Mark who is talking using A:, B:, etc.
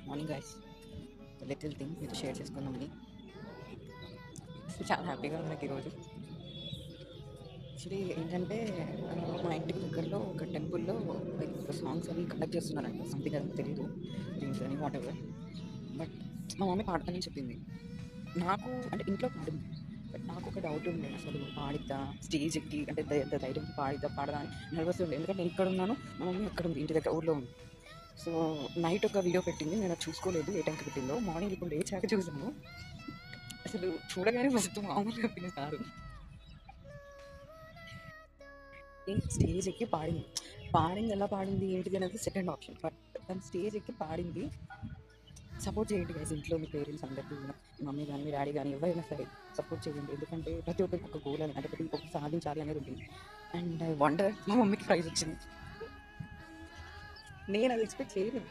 A: Morning guys little thing మీతో share చేసుకుందామని చాలా హ్యాపీగా ఉంది నాకు ఈరోజు. యాక్చువల్లీ ఏంటంటే మా ఇంటికి దగ్గరలో ఒక టెంపుల్లో సాంగ్స్ అవి కండక్ట్ చేస్తున్నారంట. సంథింగ్ అది తెలియదు థింగ్స్ అని వాట్ ఎవర్. బట్ మా మమ్మీ పాడతానని చెప్పింది. నాకు అంటే ఇంట్లో పాడింది. బట్ నాకు ఒక డౌట్ ఉండే, అసలు పాడిద్దా స్టేజ్ ఎక్కి, అంటే ఎంత ధైర్యం పాడదా అని నర్వస్ ఉండే. ఎందుకంటే నేను ఇక్కడ ఉన్నాను, మా మమ్మీ అక్కడ ఉంది, ఇంటి దగ్గర ఊర్లో ఉంది. సో నైట్ ఒక వీడియో పెట్టింది, నేను అది చూసుకోలేదు ఏ టైంకి పెట్టిందో. మార్నింగ్ ఇప్పుడు లేచాక చూసాను. అసలు చూడగానే ఫస్ట్ మామూలుగా ఫీల్ కాదు. స్టేజ్ ఎక్కి పాడింది. పాడింది ఎలా పాడింది ఏంటిది అనేది సెకండ్ ఆప్షన్. బట్ తను స్టేజ్ ఎక్కి పాడింది. సపోర్ట్ చేయండి గైస్, ఇంట్లో మీ పేరెంట్స్ అందరికీ, మీ మమ్మీ కానీ మీ డాడీ కానీ ఎవరైనా సరే సపోర్ట్ చేయండి. ఎందుకంటే ప్రతి ఒక్కరికి ఒక గోల్ అని, అంటే ప్రతి ఒక్కరికి సాధించాలి అనేది ఉంటుంది. అండ్ ఐ వండర్ మా మమ్మీకి ప్రైజ్ వచ్చింది. నేను అది ఎక్స్పెక్ట్ చేయలేదు.